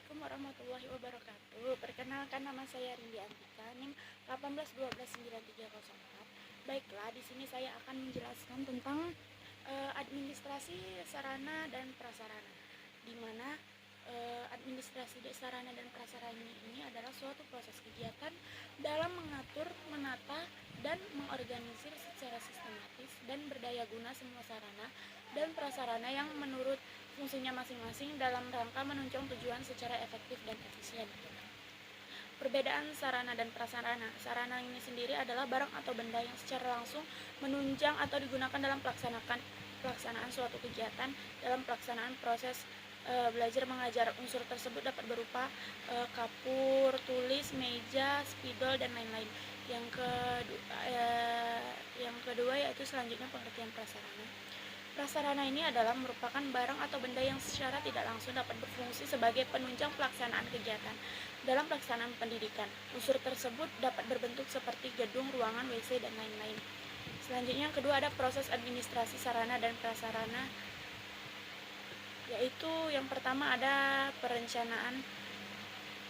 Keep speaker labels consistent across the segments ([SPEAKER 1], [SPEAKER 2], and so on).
[SPEAKER 1] Assalamualaikum warahmatullahi wabarakatuh. Perkenalkan, nama saya Rindi Antika, NIM 1812934. Baiklah, di sini saya akan menjelaskan tentang administrasi sarana dan prasarana, di mana administrasi sarana dan prasarana ini adalah suatu proses kegiatan dalam mengatur, menata, dan mengorganisir secara sistematis dan berdaya guna semua sarana dan prasarana yang menurut fungsinya masing-masing dalam rangka menunjang tujuan secara efektif dan efisien. Perbedaan sarana dan prasarana. Sarana ini sendiri adalah barang atau benda yang secara langsung menunjang atau digunakan dalam pelaksanaan suatu kegiatan. Dalam pelaksanaan proses belajar mengajar, unsur tersebut dapat berupa kapur, tulis, meja, spidol, dan lain-lain. Yang kedua yaitu selanjutnya pengertian prasarana. Prasarana ini adalah merupakan barang atau benda yang secara tidak langsung dapat berfungsi sebagai penunjang pelaksanaan kegiatan dalam pelaksanaan pendidikan. Unsur tersebut dapat berbentuk seperti gedung, ruangan, WC, dan lain-lain. Selanjutnya yang kedua ada proses administrasi sarana dan prasarana, yaitu yang pertama ada perencanaan,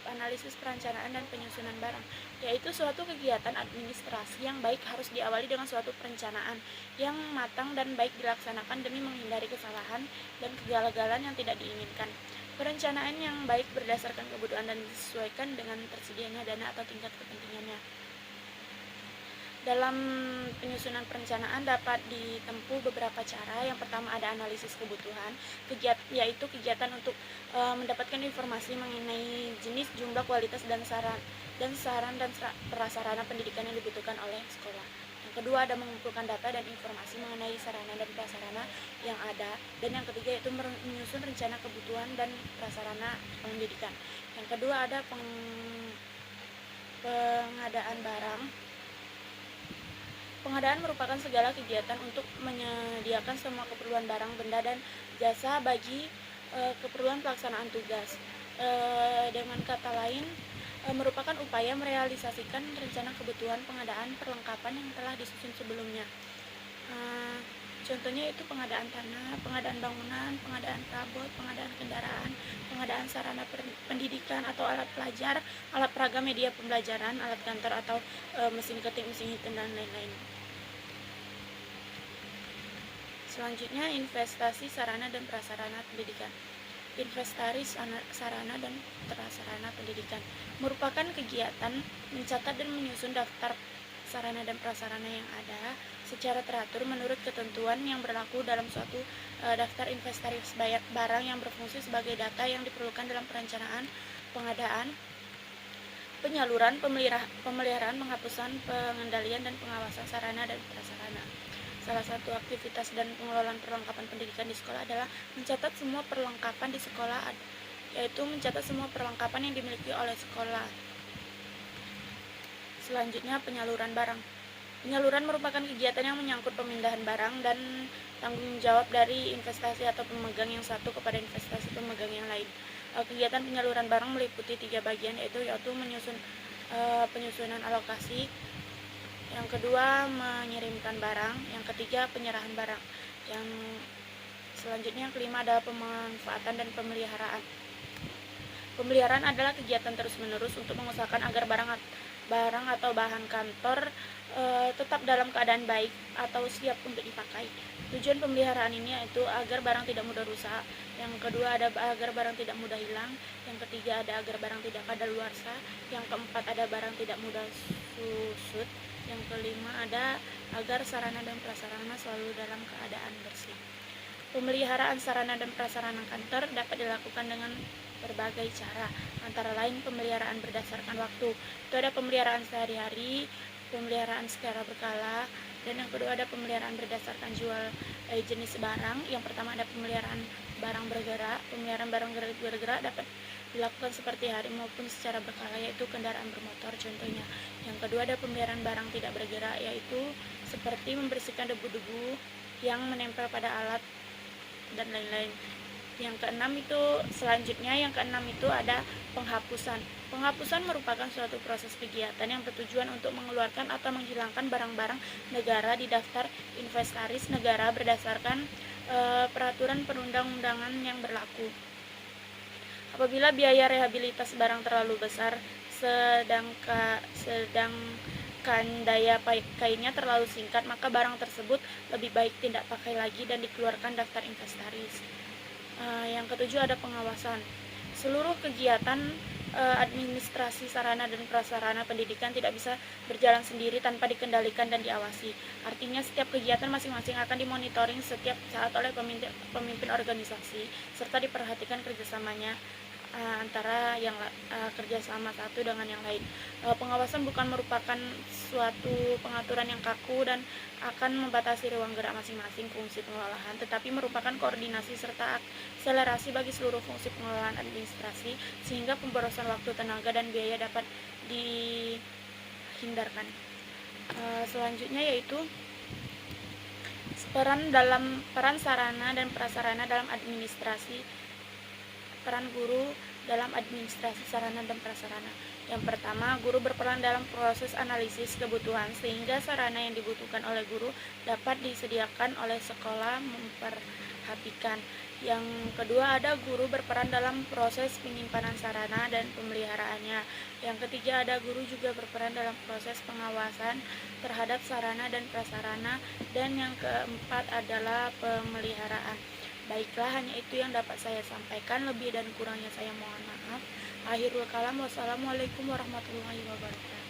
[SPEAKER 1] analisis perencanaan dan penyusunan barang, yaitu suatu kegiatan administrasi yang baik harus diawali dengan suatu perencanaan yang matang dan baik dilaksanakan demi menghindari kesalahan dan kegagalan yang tidak diinginkan. Perencanaan yang baik berdasarkan kebutuhan dan disesuaikan dengan tersedianya dana atau tingkat kepentingannya. Dalam penyusunan perencanaan dapat ditempuh beberapa cara. Yang pertama ada analisis kebutuhan, yaitu kegiatan untuk mendapatkan informasi mengenai jenis, jumlah, kualitas, dan saran dan prasarana pendidikan yang dibutuhkan oleh sekolah. Yang kedua ada mengumpulkan data dan informasi mengenai sarana dan prasarana yang ada. Dan yang ketiga yaitu menyusun rencana kebutuhan dan prasarana pendidikan. Yang kedua ada pengadaan barang. Pengadaan merupakan segala kegiatan untuk menyediakan semua keperluan barang, benda, dan jasa bagi keperluan pelaksanaan tugas. Dengan kata lain, merupakan upaya merealisasikan rencana kebutuhan pengadaan perlengkapan yang telah disusun sebelumnya. Contohnya itu pengadaan tanah, pengadaan bangunan, pengadaan perabot, pengadaan kendaraan, pengadaan sarana pendidikan atau alat pelajar, alat peraga media pembelajaran, alat kantor atau mesin ketik, mesin hitung, dan lain-lain. Selanjutnya investasi sarana dan prasarana pendidikan. Investasi sarana dan prasarana pendidikan merupakan kegiatan mencatat dan menyusun daftar sarana dan prasarana yang ada secara teratur menurut ketentuan yang berlaku dalam suatu daftar inventaris barang yang berfungsi sebagai data yang diperlukan dalam perencanaan, pengadaan, penyaluran, pemeliharaan, penghapusan, pengendalian, dan pengawasan sarana dan prasarana. Salah satu aktivitas dan pengelolaan perlengkapan pendidikan di sekolah adalah mencatat semua perlengkapan di sekolah, yaitu mencatat semua perlengkapan yang dimiliki oleh sekolah. Selanjutnya penyaluran barang. Penyaluran merupakan kegiatan yang menyangkut pemindahan barang dan tanggung jawab dari investasi atau pemegang yang satu kepada investasi pemegang yang lain. Kegiatan penyaluran barang meliputi 3 bagian, yaitu penyusunan alokasi, yang kedua mengirimkan barang, yang ketiga penyerahan barang, yang selanjutnya yang kelima adalah pemanfaatan dan pemeliharaan. Pemeliharaan adalah kegiatan terus-menerus untuk mengusahakan agar barang atau bahan kantor tetap dalam keadaan baik atau siap untuk dipakai. Tujuan pemeliharaan ini yaitu agar barang tidak mudah rusak, yang kedua ada agar barang tidak mudah hilang, yang ketiga ada agar barang tidak kadaluarsa, yang keempat ada barang tidak mudah susut, yang kelima ada agar sarana dan prasarana selalu dalam keadaan bersih. Pemeliharaan sarana dan prasarana kantor dapat dilakukan dengan berbagai cara, antara lain pemeliharaan berdasarkan waktu. Itu ada pemeliharaan sehari-hari, pemeliharaan secara berkala, dan yang kedua ada pemeliharaan berdasarkan jenis barang. Yang pertama ada pemeliharaan barang bergerak. Pemeliharaan barang bergerak dapat dilakukan seperti hari maupun secara berkala, yaitu kendaraan bermotor contohnya. Yang kedua ada pemeliharaan barang tidak bergerak, yaitu seperti membersihkan debu-debu yang menempel pada alat dan lain-lain. Yang keenam itu ada penghapusan. Penghapusan merupakan suatu proses kegiatan yang bertujuan untuk mengeluarkan atau menghilangkan barang-barang negara di daftar inventaris negara berdasarkan peraturan perundang-undangan yang berlaku. Apabila biaya rehabilitas barang terlalu besar, sedangkan daya pakainya terlalu singkat, maka barang tersebut lebih baik tidak pakai lagi dan dikeluarkan daftar inventaris. Yang ketujuh ada pengawasan. Seluruh kegiatan administrasi sarana dan prasarana pendidikan tidak bisa berjalan sendiri tanpa dikendalikan dan diawasi. Artinya setiap kegiatan masing-masing akan dimonitoring setiap saat oleh pemimpin organisasi serta diperhatikan kerjasamanya antara kerjasama satu dengan yang lain. Pengawasan bukan merupakan suatu pengaturan yang kaku dan akan membatasi ruang gerak masing-masing fungsi pengelolaan, tetapi merupakan koordinasi serta akselerasi bagi seluruh fungsi pengelolaan administrasi sehingga pemborosan waktu, tenaga, dan biaya dapat dihindarkan. Selanjutnya yaitu peran sarana dan prasarana dalam administrasi. Peran guru dalam administrasi sarana dan prasarana. Yang pertama, guru berperan dalam proses analisis kebutuhan sehingga sarana yang dibutuhkan oleh guru dapat disediakan oleh sekolah memperhatikan. Yang kedua, ada guru berperan dalam proses penyimpanan sarana dan pemeliharaannya. Yang ketiga, ada guru juga berperan dalam proses pengawasan terhadap sarana dan prasarana. Dan yang keempat adalah pemeliharaan. Baiklah, hanya itu yang dapat saya sampaikan. Lebih dan kurangnya saya mohon maaf. Akhirul kalam, wassalamualaikum warahmatullahi wabarakatuh.